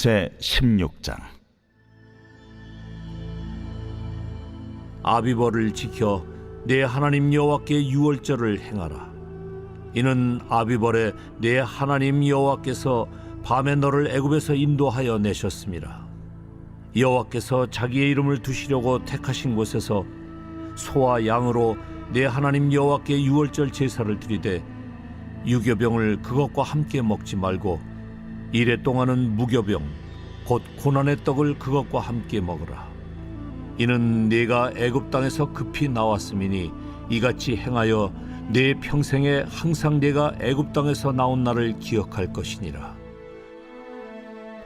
제16장. 아비벌을 지켜 내 하나님 여호와께 유월절을 행하라. 이는 아비벌에 내 하나님 여호와께서 밤에 너를 애굽에서 인도하여 내셨습니다. 여호와께서 자기의 이름을 두시려고 택하신 곳에서 소와 양으로 내 하나님 여호와께 유월절 제사를 드리되 유교병을 그것과 함께 먹지 말고 이래 동안은 무교병 곧 고난의 떡을 그것과 함께 먹으라. 이는 네가 애굽 땅에서 급히 나왔음이니 이같이 행하여 내 평생에 항상 네가 애굽 땅에서 나온 날을 기억할 것이니라.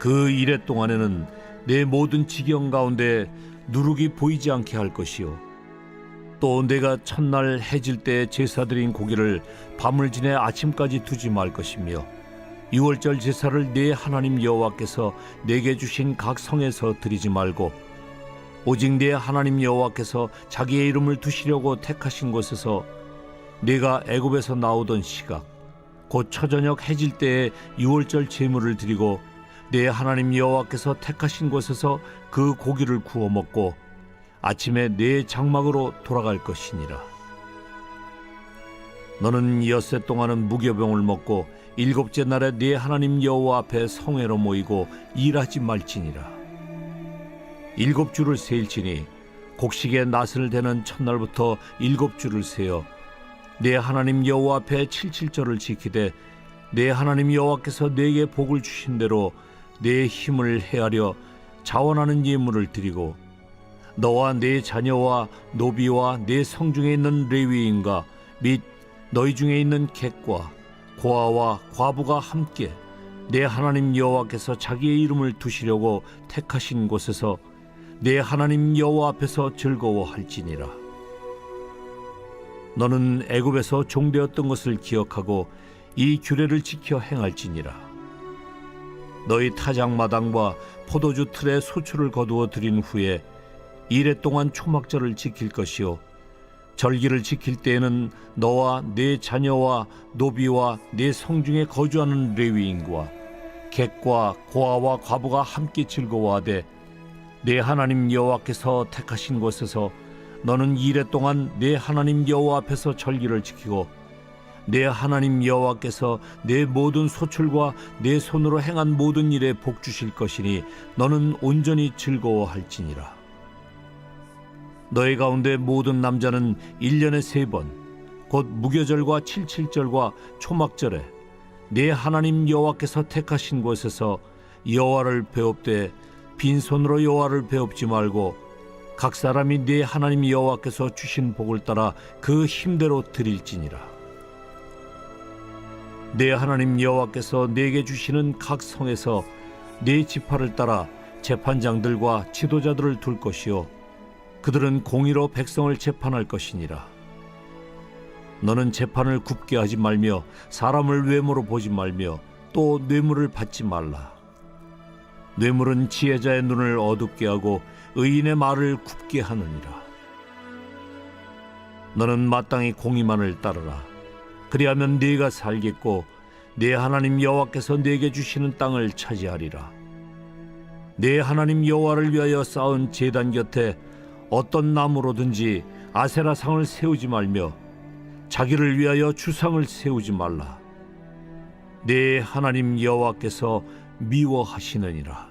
그 이래 동안에는 내 모든 지경 가운데 누룩이 보이지 않게 할 것이요 또 내가 첫날 해질 때 제사드린 고기를 밤을 지내 아침까지 두지 말 것이며 유월절 제사를 내 하나님 여호와께서 내게 주신 각 성에서 드리지 말고 오직 내 하나님 여호와께서 자기의 이름을 두시려고 택하신 곳에서 내가 애굽에서 나오던 시각 곧 초저녁 해질 때에 유월절 제물을 드리고 내 하나님 여호와께서 택하신 곳에서 그 고기를 구워 먹고 아침에 내 장막으로 돌아갈 것이니라. 너는 엿새 동안은 무교병을 먹고 일곱째 날에 네 하나님 여호와 앞에 성회로 모이고 일하지 말지니라. 일곱 주를 세일지니 곡식의 낫을 대는 첫날부터 일곱 주를 세어 내 하나님 여호와 앞에 칠칠절을 지키되 내 하나님 여호와께서 내게 복을 주신 대로 내 힘을 헤아려 자원하는 예물을 드리고 너와 네 자녀와 노비와 네 성중에 있는 레위인과 및 너희 중에 있는 객과 고아와 과부가 함께 내 하나님 여호와께서 자기의 이름을 두시려고 택하신 곳에서 내 하나님 여호와 앞에서 즐거워할지니라. 너는 애굽에서 종되었던 것을 기억하고 이 규례를 지켜 행할지니라. 너희 타작마당과 포도주 틀에 소출을 거두어 드린 후에 이래 동안 초막절을 지킬 것이요 절기를 지킬 때에는 너와 네 자녀와 노비와 네 성중에 거주하는 레위인과 객과 고아와 과부가 함께 즐거워하되 내 하나님 여호와께서 택하신 곳에서 너는 이래 동안 내 하나님 여호와 앞에서 절기를 지키고 내 하나님 여호와께서 내 모든 소출과 내 손으로 행한 모든 일에 복 주실 것이니 너는 온전히 즐거워할지니라. 너희 가운데 모든 남자는 1년에 3번 곧 무교절과 칠칠절과 초막절에 내 하나님 여호와께서 택하신 곳에서 여호와를 배웁되 빈손으로 여호와를 배웁지 말고 각 사람이 내 하나님 여호와께서 주신 복을 따라 그 힘대로 드릴지니라. 내 하나님 여호와께서 내게 주시는 각 성에서 네 지파를 따라 재판장들과 지도자들을 둘 것이요 그들은 공의로 백성을 재판할 것이니라. 너는 재판을 굽게 하지 말며 사람을 외모로 보지 말며 또 뇌물을 받지 말라. 뇌물은 지혜자의 눈을 어둡게 하고 의인의 말을 굽게 하느니라. 너는 마땅히 공의만을 따르라. 그리하면 네가 살겠고 내 하나님 여호와께서 네게 주시는 땅을 차지하리라. 내 하나님 여호와를 위하여 쌓은 제단 곁에 어떤 나무로든지 아세라상을 세우지 말며 자기를 위하여 주상을 세우지 말라. 내 하나님 여호와께서 미워하시느니라.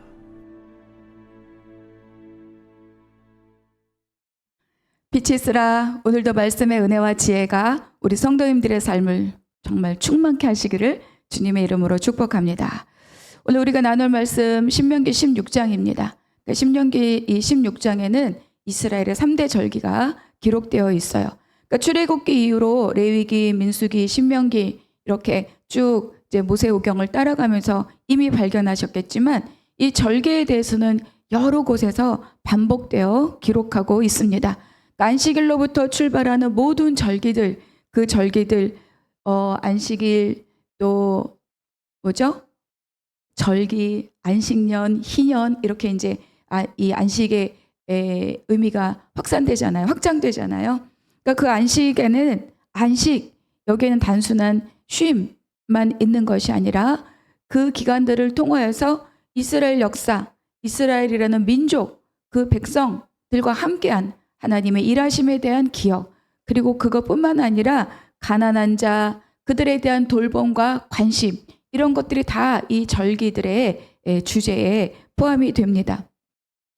빛이 있으라. 오늘도 말씀의 은혜와 지혜가 우리 성도님들의 삶을 정말 충만케 하시기를 주님의 이름으로 축복합니다. 오늘 우리가 나눌 말씀 신명기 16장입니다. 신명기 이 16장에는 이스라엘의 3대 절기가 기록되어 있어요. 그러니까 출애굽기 이후로 레위기, 민수기, 신명기 이렇게 쭉 이제 모세오경을 따라가면서 이미 발견하셨겠지만 이 절기에 대해서는 여러 곳에서 반복되어 기록하고 있습니다. 그러니까 안식일로부터 출발하는 모든 절기들, 그 절기들, 안식일 또 뭐죠? 절기, 안식년, 희년 이렇게 이제 이 안식의 의미가 확산되잖아요. 확장되잖아요. 그러니까 그 안식에는 여기에는 단순한 쉼만 있는 것이 아니라 그 기간들을 통하여서 이스라엘 역사, 이스라엘이라는 민족, 그 백성들과 함께한 하나님의 일하심에 대한 기억, 그리고 그것뿐만 아니라 가난한 자, 그들에 대한 돌봄과 관심, 이런 것들이 다 이 절기들의 주제에 포함이 됩니다.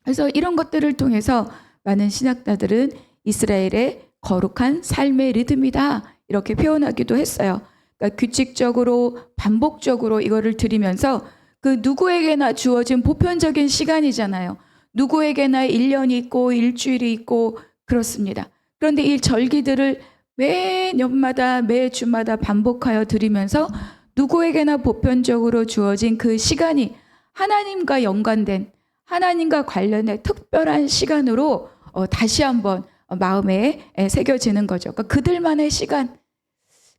그래서 이런 것들을 통해서 많은 신학자들은 이스라엘의 거룩한 삶의 리듬이다, 이렇게 표현하기도 했어요. 그러니까 규칙적으로 반복적으로 이거를 드리면서 그 누구에게나 주어진 보편적인 시간이잖아요. 누구에게나 1년이 있고 일주일이 있고 그렇습니다. 그런데 이 절기들을 매년마다 매주마다 반복하여 드리면서 누구에게나 보편적으로 주어진 그 시간이 하나님과 연관된, 하나님과 관련된 특별한 시간으로 다시 한번 마음에 새겨지는 거죠. 그러니까 그들만의 시간,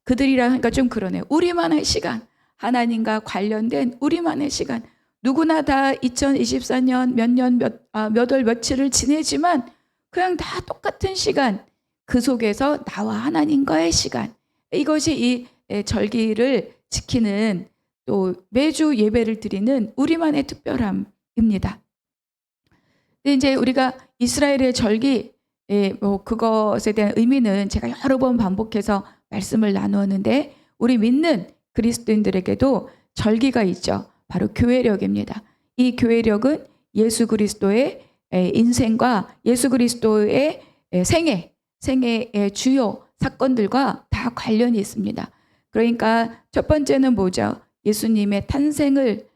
그들이라 하니까 좀 그러네요. 우리만의 시간, 하나님과 관련된 우리만의 시간. 누구나 다 2024년 몇 월 며칠을 지내지만 그냥 다 똑같은 시간, 그 속에서 나와 하나님과의 시간. 이것이 이 절기를 지키는, 또 매주 예배를 드리는 우리만의 특별함입니다. 근데 이제 우리가 이스라엘의 절기, 그것에 대한 의미는 제가 여러 번 반복해서 말씀을 나누었는데, 우리 믿는 그리스도인들에게도 절기가 있죠. 바로 교회력입니다. 이 교회력은 예수 그리스도의 인생과 예수 그리스도의 생애의 주요 사건들과 다 관련이 있습니다. 그러니까 첫 번째는 뭐죠? 예수님의 탄생을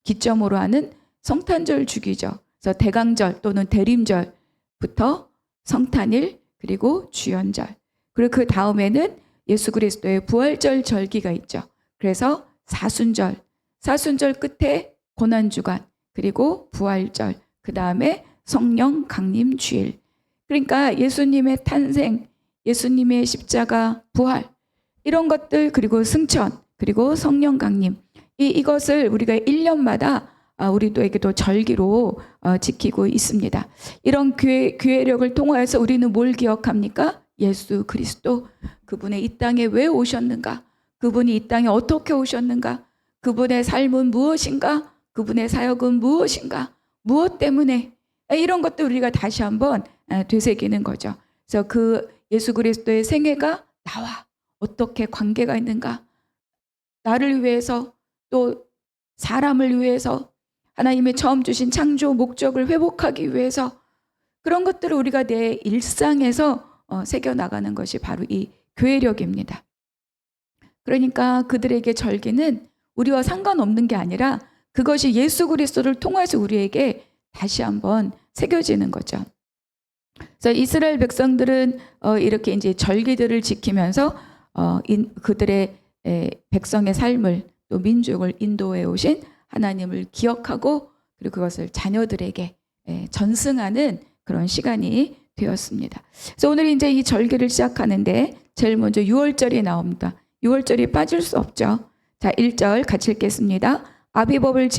기점으로 하는 성탄절 주기죠. 그래서 대강절 또는 대림절부터 성탄일, 그리고 주연절, 그리고 그 다음에는 예수 그리스도의 부활절 절기가 있죠. 그래서 사순절 끝에 고난주간, 그리고 부활절, 그 다음에 성령 강림 주일. 그러니까 예수님의 탄생, 예수님의 십자가, 부활, 이런 것들, 그리고 승천, 그리고 성령 강림, 이것을 우리가 1년마다 우리도에게도 절기로 지키고 있습니다. 이런 교회력을 통하여서 우리는 뭘 기억합니까? 예수 그리스도, 그분의 이 땅에 왜 오셨는가? 그분이 이 땅에 어떻게 오셨는가? 그분의 삶은 무엇인가? 그분의 사역은 무엇인가? 무엇 때문에? 이런 것도 우리가 다시 한번 되새기는 거죠. 그래서 그 예수 그리스도의 생애가 나와 어떻게 관계가 있는가? 나를 위해서, 또 사람을 위해서, 하나님의 처음 주신 창조 목적을 회복하기 위해서, 그런 것들을 우리가 내 일상에서 새겨나가는 것이 바로 이 교회력입니다. 그러니까 그들에게 절기는 우리와 상관없는 게 아니라 그것이 예수 그리스도를 통해서 우리에게 다시 한번 새겨지는 거죠. 그래서 이스라엘 백성들은 이렇게 이제 절기들을 지키면서 그들의 백성의 삶을, 또 민족을 인도해 오신 하나님을 기억하고, 그리고 그것을 자녀들에게 전승하는 그런 시간이 되었습니다. 그래서 오늘 이제 이 절기를 시작하는데 제일 먼저 유월절이 나옵니다. 유월절이 빠질 수 없죠. 자, 1절 같이 읽겠습니다. 아비월을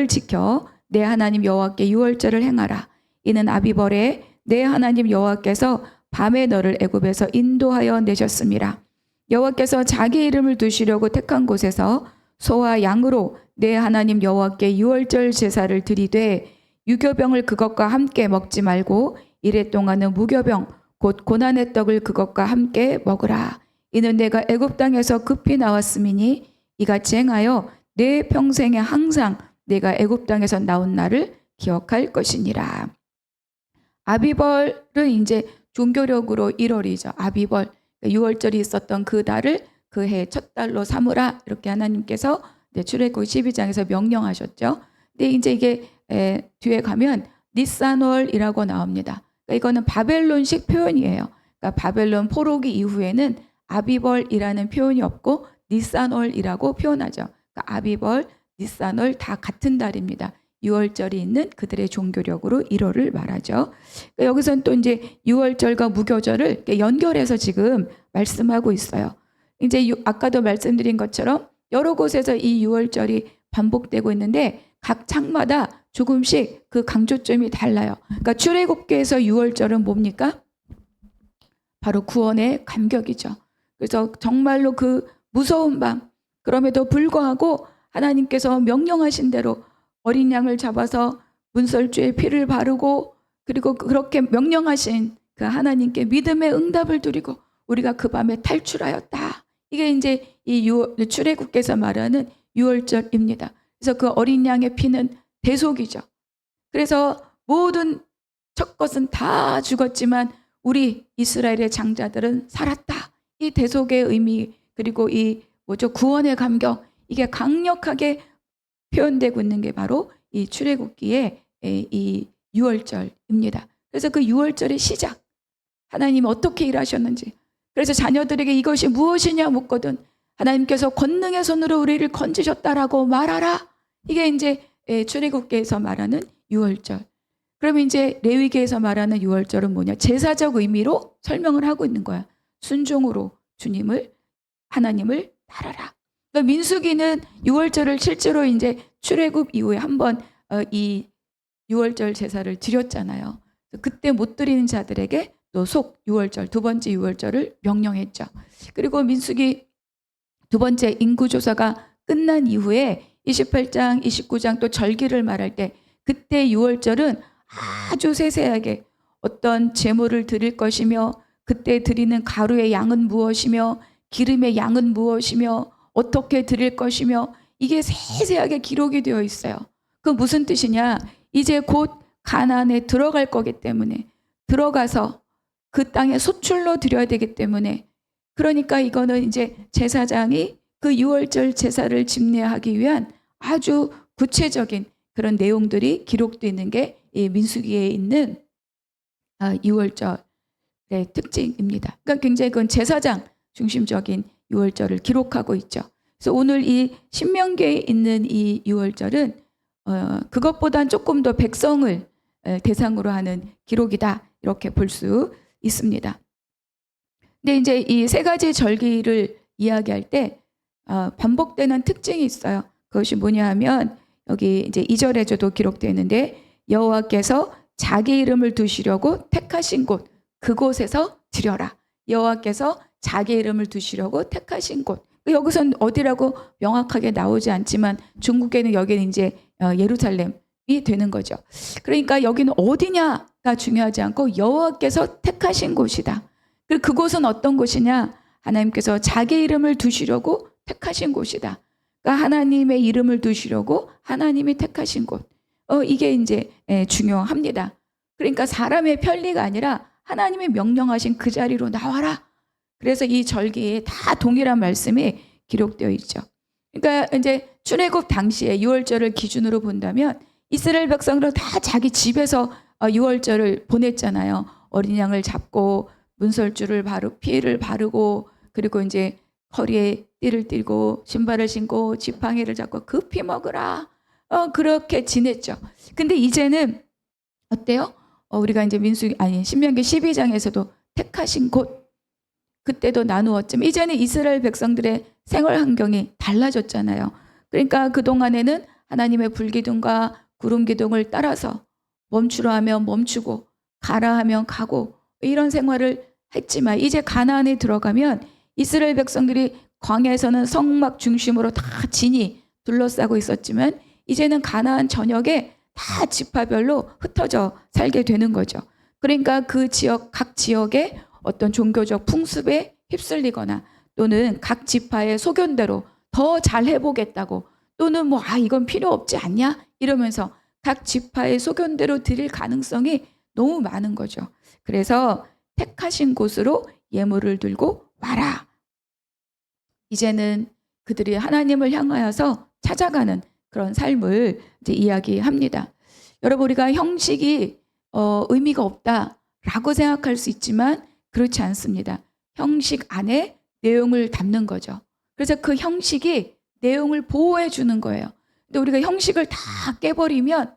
지켜 내 하나님 여호와께 유월절을 행하라. 이는 아비월에 내 하나님 여호와께서 밤에 너를 애굽에서 인도하여 내셨음이라. 여호와께서 자기 이름을 두시려고 택한 곳에서 소와 양으로 내 하나님 여호와께 유월절 제사를 드리되 유교병을 그것과 함께 먹지 말고 이래 동안은 무교병 곧 고난의 떡을 그것과 함께 먹으라. 이는 내가 애굽 땅에서 급히 나왔음이니 이같이 행하여 내 평생에 항상 내가 애굽 땅에서 나온 날을 기억할 것이니라. 아비벌은 이제 종교력으로 1월이죠. 아비벌, 6월절이 있었던 그 달을 그 해 첫 달로 삼으라, 이렇게 하나님께서 출애굽기 12장에서 명령하셨죠. 근데 이제 이게 뒤에 가면 니산월이라고 나옵니다. 그러니까 이거는 바벨론식 표현이에요. 그러니까 바벨론 포로기 이후에는 아비벌이라는 표현이 없고 니산월이라고 표현하죠. 그러니까 아비벌, 니산월 다 같은 달입니다. 6월절이 있는 그들의 종교력으로 1월을 말하죠. 그러니까 여기서는 또 이제 6월절과 무교절을 연결해서 지금 말씀하고 있어요. 이제 아까도 말씀드린 것처럼 여러 곳에서 이 6월절이 반복되고 있는데 각 장마다 조금씩 그 강조점이 달라요. 그러니까 출애굽기에서 6월절은 뭡니까? 바로 구원의 감격이죠. 그래서 정말로 그 무서운 밤, 그럼에도 불구하고 하나님께서 명령하신 대로 어린 양을 잡아서 문설주에 피를 바르고 그리고 그렇게 명령하신 그 하나님께 믿음의 응답을 드리고 우리가 그 밤에 탈출하였다. 이게 이제 이 출애굽께서 말하는 유월절입니다. 그래서 그 어린 양의 피는 대속이죠. 그래서 모든 첫 것은 다 죽었지만 우리 이스라엘의 장자들은 살았다. 이 대속의 의미 그리고 이 구원의 감격 이게 강력하게 표현되고 있는 게 바로 이 출애굽기의 이 유월절입니다. 그래서 그 유월절의 시작 하나님이 어떻게 일하셨는지 그래서 자녀들에게 이것이 무엇이냐 묻거든 하나님께서 권능의 손으로 우리를 건지셨다라고 말하라. 이게 이제 출애굽기에서 말하는 유월절. 그러면 이제 레위기에서 말하는 유월절은 뭐냐? 제사적 의미로 설명을 하고 있는 거야. 순종으로 하나님을 따르라. 그러니까 민수기는 유월절을 실제로 이제 출애굽 이후에 한번 이 유월절 제사를 드렸잖아요. 그때 못 드리는 자들에게 또 유월절 두 번째 유월절을 명령했죠. 그리고 민수기 두 번째 인구조사가 끝난 이후에 28장, 29장 또 절기를 말할 때 그때 유월절은 아주 세세하게 어떤 제물을 드릴 것이며 그때 드리는 가루의 양은 무엇이며 기름의 양은 무엇이며 어떻게 드릴 것이며 이게 세세하게 기록이 되어 있어요. 그 무슨 뜻이냐? 이제 곧 가나안에 들어갈 거기 때문에 들어가서 그 땅에 소출로 드려야 되기 때문에 그러니까 이거는 이제 제사장이 그 유월절 제사를 집례하기 위한 아주 구체적인 그런 내용들이 기록되어 있는 게 이 민수기에 있는 유월절의 특징입니다. 그러니까 굉장히 그건 제사장 중심적인 유월절을 기록하고 있죠. 그래서 오늘 이 신명기에 있는 이 유월절은 그것보단 조금 더 백성을 대상으로 하는 기록이다 이렇게 볼 수 있습니다. 근데 이제 이 세 가지 절기를 이야기할 때 반복되는 특징이 있어요. 그것이 뭐냐 하면 여기 이제 2절에도 기록되어 있는데 여호와께서 자기 이름을 두시려고 택하신 곳 그곳에서 드려라. 여호와께서 자기 이름을 두시려고 택하신 곳. 여기서는 어디라고 명확하게 나오지 않지만 중국에는 여기는 이제 예루살렘이 되는 거죠. 그러니까 여기는 어디냐가 중요하지 않고 여호와께서 택하신 곳이다. 그리고 그곳은 어떤 곳이냐? 하나님께서 자기 이름을 두시려고 택하신 곳이다. 그러니까 하나님의 이름을 두시려고 하나님이 택하신 곳. 이게 이제 중요합니다. 그러니까 사람의 편리가 아니라 하나님이 명령하신 그 자리로 나와라. 그래서 이 절기에 다 동일한 말씀이 기록되어 있죠. 그러니까 이제 출애굽 당시에 유월절을 기준으로 본다면 이스라엘 백성들은 다 자기 집에서 유월절을 보냈잖아요. 어린 양을 잡고 문설주를 피를 바르고 그리고 이제 허리에 띠를 띠고 신발을 신고 지팡이를 잡고 급히 먹으라. 그렇게 지냈죠. 근데 이제는 어때요? 우리가 이제 신명기 12장에서도 택하신 곳 그때도 나누었지만 이제는 이스라엘 백성들의 생활 환경이 달라졌잖아요. 그러니까 그동안에는 하나님의 불기둥과 구름 기둥을 따라서 멈추라 하면 멈추고 가라 하면 가고 이런 생활을 했지만 이제 가나안에 들어가면 이스라엘 백성들이 광야에서는 성막 중심으로 다 진이 둘러싸고 있었지만 이제는 가나안 전역에 다 지파별로 흩어져 살게 되는 거죠. 그러니까 그 각 지역의 어떤 종교적 풍습에 휩쓸리거나 또는 각 지파의 소견대로 더 잘 해보겠다고 또는 이건 필요 없지 않냐 이러면서 각 지파의 소견대로 드릴 가능성이 너무 많은 거죠. 그래서 택하신 곳으로 예물을 들고 와라. 이제는 그들이 하나님을 향하여서 찾아가는 그런 삶을 이제 이야기합니다. 여러분 우리가 형식이 의미가 없다라고 생각할 수 있지만 그렇지 않습니다. 형식 안에 내용을 담는 거죠. 그래서 그 형식이 내용을 보호해 주는 거예요. 근데 우리가 형식을 다 깨버리면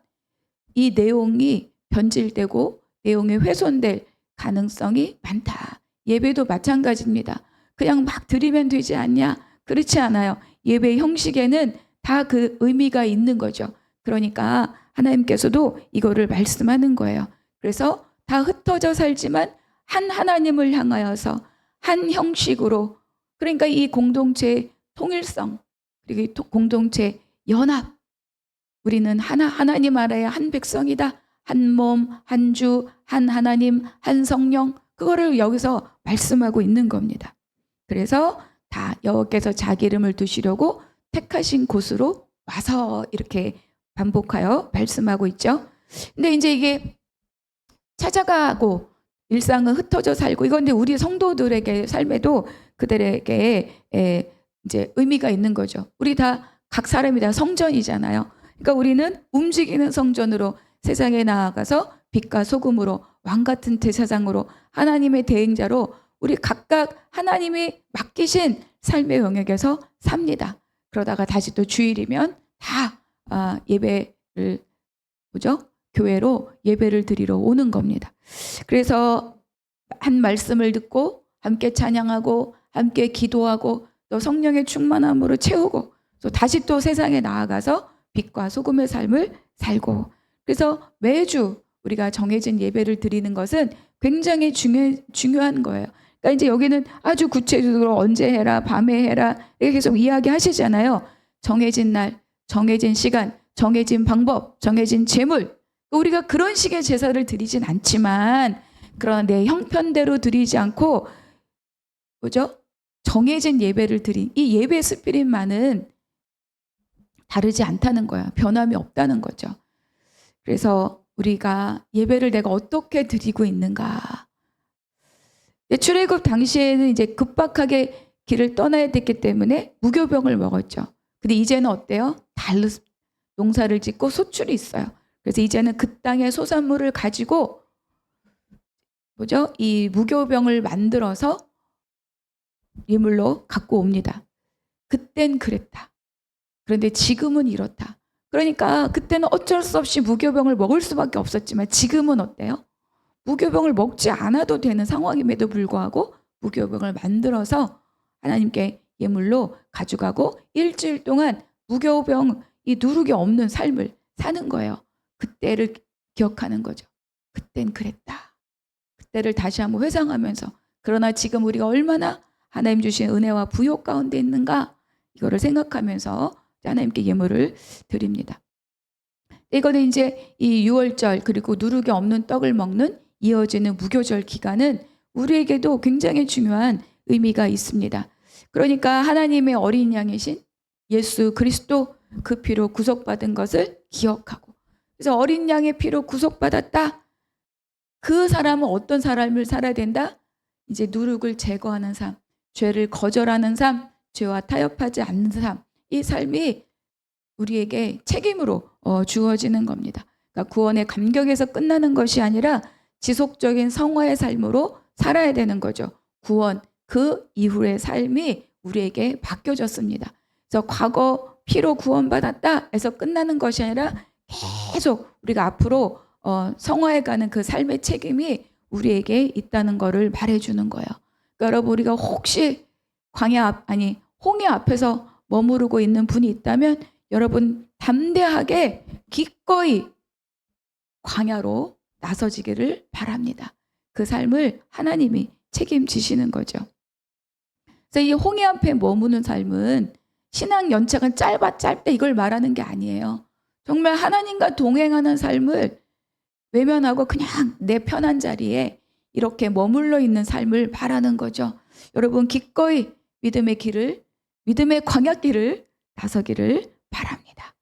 이 내용이 변질되고 내용이 훼손될 가능성이 많다. 예배도 마찬가지입니다. 그냥 막 드리면 되지 않냐? 그렇지 않아요. 예배 형식에는 다 그 의미가 있는 거죠. 그러니까 하나님께서도 이거를 말씀하는 거예요. 그래서 다 흩어져 살지만 한 하나님을 향하여서 한 형식으로 그러니까 이 공동체의 통일성 그리고 이 공동체 연합. 우리는 하나님 아래의 한 백성이다. 한 몸, 한 주, 한 하나님, 한 성령. 그거를 여기서 말씀하고 있는 겁니다. 그래서 다 여호와께서 자기 이름을 두시려고 택하신 곳으로 와서 이렇게 반복하여 말씀하고 있죠. 근데 이제 이게 찾아가고 일상은 흩어져 살고, 이건 이제 우리 성도들에게 삶에도 그들에게 이제 의미가 있는 거죠. 우리 다 각 사람이 다 성전이잖아요. 그러니까 우리는 움직이는 성전으로 세상에 나아가서 빛과 소금으로 왕 같은 제사장으로 하나님의 대행자로 우리 각각 하나님이 맡기신 삶의 영역에서 삽니다. 그러다가 다시 또 주일이면 다 예배를 교회로 예배를 드리러 오는 겁니다. 그래서 한 말씀을 듣고 함께 찬양하고 함께 기도하고 또 성령의 충만함으로 채우고 또 다시 또 세상에 나아가서 빛과 소금의 삶을 살고, 그래서 매주 우리가 정해진 예배를 드리는 것은 굉장히 중요한 거예요. 그러니까 이제 여기는 아주 구체적으로 언제 해라, 밤에 해라 이렇게 계속 이야기하시잖아요. 정해진 날, 정해진 시간, 정해진 방법, 정해진 제물. 우리가 그런 식의 제사를 드리진 않지만, 그러나 내 형편대로 드리지 않고 정해진 예배를 드린 이 예배 스피릿만은 다르지 않다는 거야. 변함이 없다는 거죠. 그래서 우리가 예배를 내가 어떻게 드리고 있는가. 출애굽 당시에는 이제 급박하게 길을 떠나야 됐기 때문에 무교병을 먹었죠. 근데 이제는 어때요? 농사를 짓고 소출이 있어요. 그래서 이제는 그 땅의 소산물을 가지고 이 무교병을 만들어서 예물로 갖고 옵니다. 그땐 그랬다. 그런데 지금은 이렇다. 그러니까 그때는 어쩔 수 없이 무교병을 먹을 수밖에 없었지만 지금은 어때요? 무교병을 먹지 않아도 되는 상황임에도 불구하고 무교병을 만들어서 하나님께 예물로 가져가고 일주일 동안 무교병 이 누룩이 없는 삶을 사는 거예요. 그때를 기억하는 거죠. 그땐 그랬다. 그때를 다시 한번 회상하면서, 그러나 지금 우리가 얼마나 하나님 주신 은혜와 부요 가운데 있는가, 이거를 생각하면서 하나님께 예물을 드립니다. 이거는 이제 이 유월절 그리고 누룩이 없는 떡을 먹는 이어지는 무교절 기간은 우리에게도 굉장히 중요한 의미가 있습니다. 그러니까 하나님의 어린 양이신 예수 그리스도, 그 피로 구속받은 것을 기억하고, 그래서 어린 양의 피로 구속받았다. 그 사람은 어떤 삶을 살아야 된다? 이제 누룩을 제거하는 삶, 죄를 거절하는 삶, 죄와 타협하지 않는 삶, 이 삶이 우리에게 책임으로 주어지는 겁니다. 그러니까 구원의 감격에서 끝나는 것이 아니라 지속적인 성화의 삶으로 살아야 되는 거죠. 구원, 그 이후의 삶이 우리에게 바뀌어졌습니다. 그래서 과거 피로 구원받았다 해서 끝나는 것이 아니라 계속 우리가 앞으로 성화해 가는 그 삶의 책임이 우리에게 있다는 것을 말해주는 거예요. 그러니까 여러분, 우리가 혹시 홍해 앞에서 머무르고 있는 분이 있다면 여러분 담대하게 기꺼이 광야로 나서지기를 바랍니다. 그 삶을 하나님이 책임지시는 거죠. 그래서 이 홍해 앞에 머무는 삶은 신앙 연차가 짧다 이걸 말하는 게 아니에요. 정말 하나님과 동행하는 삶을 외면하고 그냥 내 편한 자리에 이렇게 머물러 있는 삶을 바라는 거죠. 여러분 기꺼이 믿음의 광야길을 나서기를 바랍니다.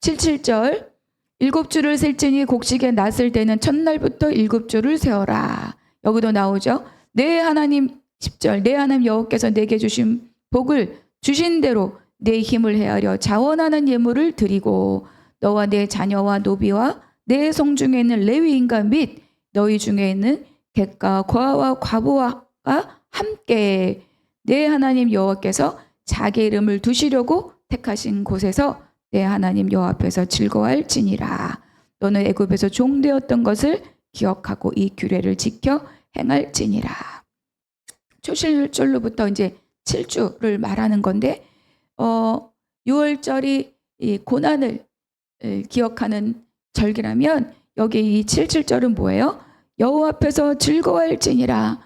77절, 7주를 셀지니 곡식에 낫을 때는 첫날부터 7주를 세어라. 여기도 나오죠. 내 하나님 10절, 내 하나님 여호와께서 내게 주신 복을 주신 대로 내 힘을 헤아려 자원하는 예물을 드리고 너와 내 자녀와 노비와 내 성 중에 있는 레위인과 및 너희 중에 있는 객과 고아와 과부가 함께 내 하나님 여호와께서 자기 이름을 두시려고 택하신 곳에서 내 하나님 여호와 앞에서 즐거워할지니라. 너는 애굽에서 종되었던 것을 기억하고 이 규례를 지켜 행할지니라. 초실절로부터 이제 7주를 말하는 건데 6월절이 이 고난을 기억하는 절기라면 여기 이 77절은 뭐예요? 여호와 앞에서 즐거워할지니라.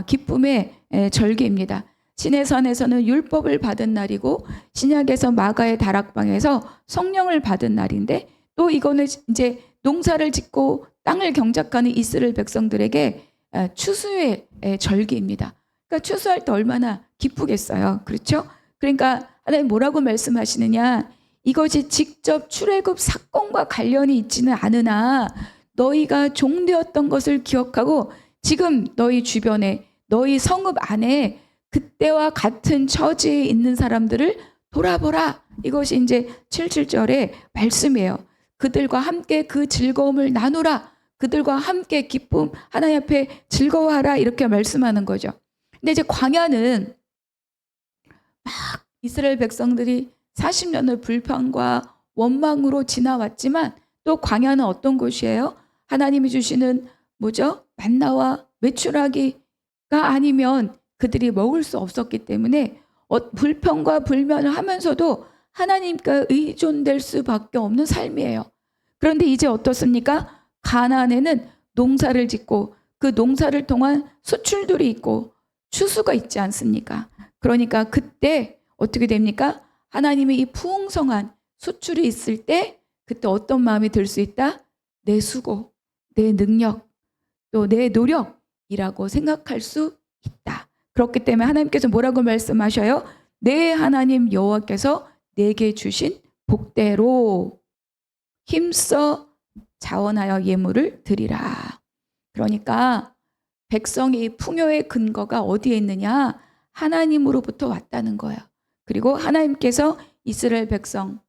기쁨의 절기입니다. 시내산에서는 율법을 받은 날이고 신약에서 마가의 다락방에서 성령을 받은 날인데 또 이거는 이제 농사를 짓고 땅을 경작하는 이스라엘 백성들에게 추수의 절기입니다. 그러니까 추수할 때 얼마나 기쁘겠어요. 그렇죠? 그러니까 하나님 뭐라고 말씀하시느냐? 이것이 직접 출애굽 사건과 관련이 있지는 않으나 너희가 종되었던 것을 기억하고 지금 너희 주변에 너희 성읍 안에 그때와 같은 처지에 있는 사람들을 돌아보라. 이것이 이제 77절의 말씀이에요. 그들과 함께 그 즐거움을 나누라. 그들과 함께 기쁨 하나님 앞에 즐거워하라. 이렇게 말씀하는 거죠. 근데 이제 광야는 막 이스라엘 백성들이 40년을 불평과 원망으로 지나왔지만 또 광야는 어떤 곳이에요? 하나님이 주시는 뭐죠? 만나와 메추라기가 아니면 그들이 먹을 수 없었기 때문에 불평과 불면을 하면서도 하나님과 의존될 수밖에 없는 삶이에요. 그런데 이제 어떻습니까? 가나안에는 농사를 짓고 그 농사를 통한 수출들이 있고 추수가 있지 않습니까? 그러니까 그때 어떻게 됩니까? 하나님의 이 풍성한 수출이 있을 때 그때 어떤 마음이 들 수 있다? 내 수고, 내 능력, 또 내 노력이라고 생각할 수 있다. 그렇기 때문에 하나님께서 뭐라고 말씀하셔요? 내 하나님 여호와께서 내게 주신 복대로 힘써 자원하여 예물을 드리라. 그러니까 백성의 풍요의 근거가 어디에 있느냐? 하나님으로부터 왔다는 거예요. 그리고 하나님께서 이스라엘 백성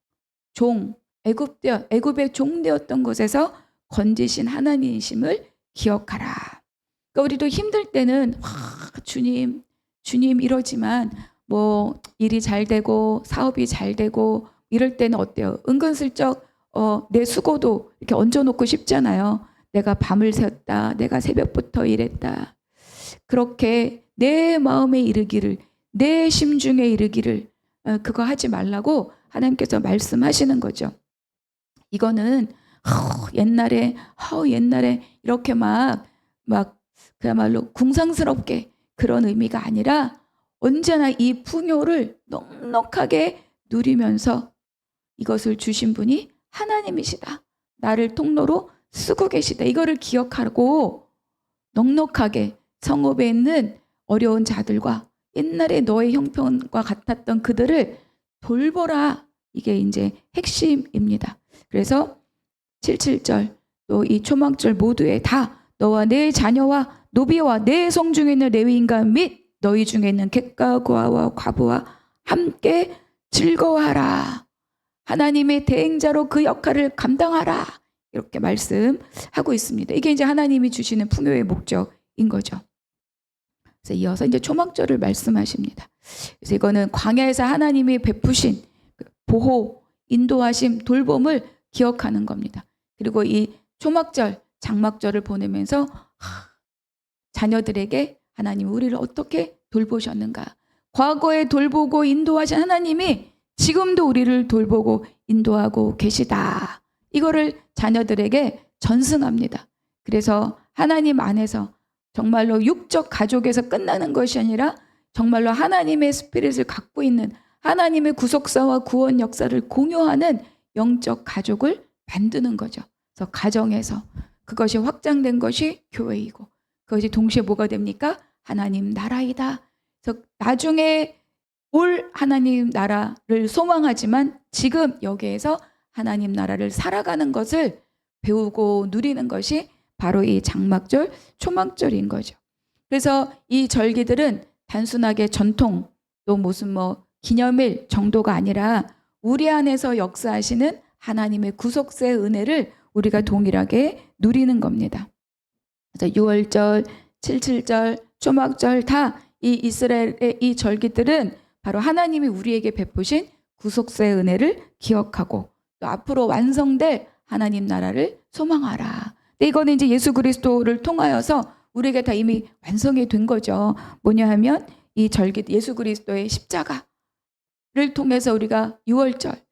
애굽의 종되었던 곳에서 건지신 하나님이심을 기억하라. 그러니까 우리도 힘들 때는 주님 이러지만 뭐 일이 잘 되고 사업이 잘 되고 이럴 때는 어때요? 은근슬쩍 내 수고도 이렇게 얹어놓고 싶잖아요. 내가 밤을 새웠다. 내가 새벽부터 일했다. 그렇게 내 마음에 이르기를 내 심중에 이르기를 그거 하지 말라고 하나님께서 말씀하시는 거죠. 이거는 옛날에 이렇게 막 그야말로 궁상스럽게 그런 의미가 아니라 언제나 이 풍요를 넉넉하게 누리면서 이것을 주신 분이 하나님이시다. 나를 통로로 쓰고 계시다. 이거를 기억하고 넉넉하게 성읍에 있는 어려운 자들과 옛날에 너의 형편과 같았던 그들을 돌보라. 이게 이제 핵심입니다. 그래서 77절 또 이 초막절 모두에 다 너와 내 자녀와 노비와 내 성 중에 있는 레위인과 및 너희 중에 있는 객과 고아와 과부와 함께 즐거워하라. 하나님의 대행자로 그 역할을 감당하라. 이렇게 말씀하고 있습니다. 이게 이제 하나님이 주시는 풍요의 목적인 거죠. 그래서 이어서 이제 초막절을 말씀하십니다. 그래서 이거는 광야에서 하나님이 베푸신 보호, 인도하심, 돌봄을 기억하는 겁니다. 그리고 이 초막절, 장막절을 보내면서 자녀들에게 하나님 우리를 어떻게 돌보셨는가. 과거에 돌보고 인도하신 하나님이 지금도 우리를 돌보고 인도하고 계시다. 이거를 자녀들에게 전승합니다. 그래서 하나님 안에서 정말로 육적 가족에서 끝나는 것이 아니라 정말로 하나님의 스피릿을 갖고 있는 하나님의 구속사와 구원 역사를 공유하는 영적 가족을 만드는 거죠. 그래서 가정에서 그것이 확장된 것이 교회이고 그것이 동시에 뭐가 됩니까? 하나님 나라이다. 그래서 나중에 올 하나님 나라를 소망하지만 지금 여기에서 하나님 나라를 살아가는 것을 배우고 누리는 것이 바로 이 장막절, 초막절인 거죠. 그래서 이 절기들은 단순하게 전통 또 무슨 기념일 정도가 아니라 우리 안에서 역사하시는 하나님의 구속세의 은혜를 우리가 동일하게 누리는 겁니다. 그래서 6월절, 77절, 초막절 다 이 이스라엘의 이 절기들은 바로 하나님이 우리에게 베푸신 구속세의 은혜를 기억하고 또 앞으로 완성될 하나님 나라를 소망하라. 근데 이거는 이제 예수 그리스도를 통하여서 우리에게 다 이미 완성이 된 거죠. 뭐냐 하면 이 절기 예수 그리스도의 십자가를 통해서 우리가 6월절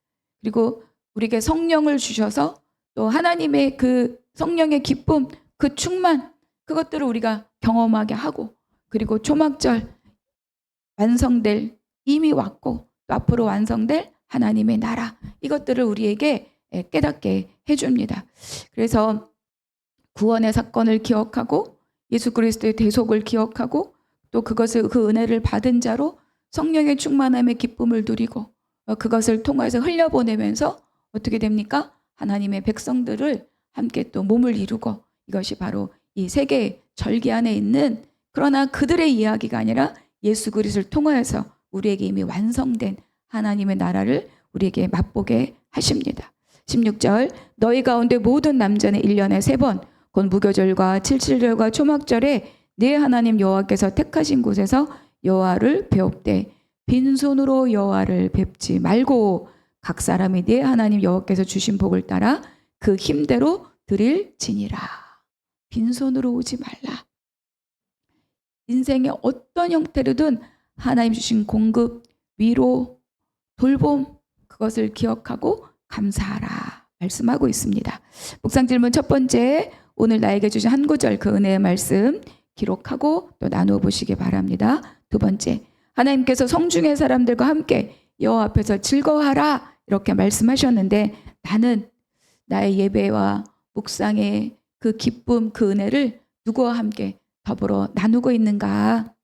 그리고 우리에게 성령을 주셔서 또 하나님의 그 성령의 기쁨, 그 충만 그것들을 우리가 경험하게 하고 그리고 초막절 완성될, 이미 왔고 또 앞으로 완성될 하나님의 나라, 이것들을 우리에게 깨닫게 해줍니다. 그래서 구원의 사건을 기억하고 예수 그리스도의 대속을 기억하고 또 그것을, 그 은혜를 받은 자로 성령의 충만함의 기쁨을 누리고 그것을 통해서 흘려보내면서 어떻게 됩니까? 하나님의 백성들을 함께 또 몸을 이루고, 이것이 바로 이 세계 절기 안에 있는, 그러나 그들의 이야기가 아니라 예수 그리스도를 통하여서 우리에게 이미 완성된 하나님의 나라를 우리에게 맛보게 하십니다. 16절, 너희 가운데 모든 남자는 1년에 3번 곧 무교절과 칠칠절과 초막절에 네 하나님 여호와께서 택하신 곳에서 여호와를 배웁되 빈손으로 여호와를 뵙지 말고 각 사람이 네 하나님 여호와께서 주신 복을 따라 그 힘대로 드릴지니라. 빈손으로 오지 말라. 인생의 어떤 형태로든 하나님 주신 공급, 위로, 돌봄, 그것을 기억하고 감사하라 말씀하고 있습니다. 묵상 질문 첫 번째, 오늘 나에게 주신 한 구절 그 은혜의 말씀 기록하고 또 나누어 보시기 바랍니다. 두 번째, 하나님께서 성중의 사람들과 함께 여호와 앞에서 즐거워하라 이렇게 말씀하셨는데, 나는 나의 예배와 묵상의 그 기쁨, 그 은혜를 누구와 함께 더불어 나누고 있는가?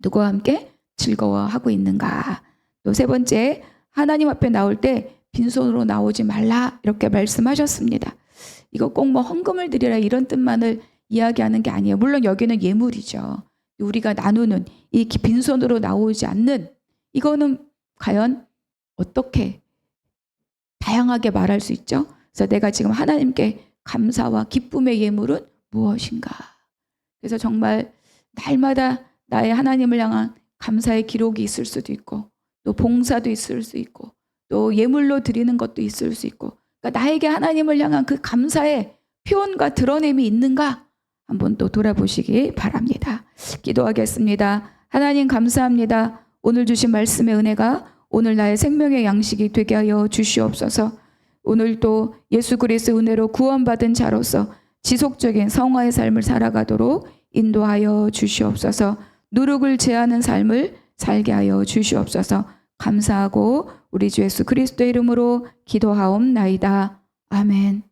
누구와 함께 즐거워하고 있는가? 또 세 번째, 하나님 앞에 나올 때 빈손으로 나오지 말라 이렇게 말씀하셨습니다. 이거 꼭 뭐 헌금을 드리라 이런 뜻만을 이야기하는 게 아니에요. 물론 여기는 예물이죠. 우리가 나누는 이 빈손으로 나오지 않는, 이거는 과연 어떻게 다양하게 말할 수 있죠? 그래서 내가 지금 하나님께 감사와 기쁨의 예물은 무엇인가? 그래서 정말 날마다 나의 하나님을 향한 감사의 기록이 있을 수도 있고, 또 봉사도 있을 수 있고, 또 예물로 드리는 것도 있을 수 있고, 그러니까 나에게 하나님을 향한 그 감사의 표현과 드러냄이 있는가? 한번 또 돌아보시기 바랍니다. 기도하겠습니다. 하나님 감사합니다. 오늘 주신 말씀의 은혜가 오늘 나의 생명의 양식이 되게 하여 주시옵소서. 오늘도 예수 그리스도의 은혜로 구원받은 자로서 지속적인 성화의 삶을 살아가도록 인도하여 주시옵소서. 누룩을 제하는 삶을 살게 하여 주시옵소서. 감사하고 우리 주 예수 그리스도의 이름으로 기도하옵나이다. 아멘.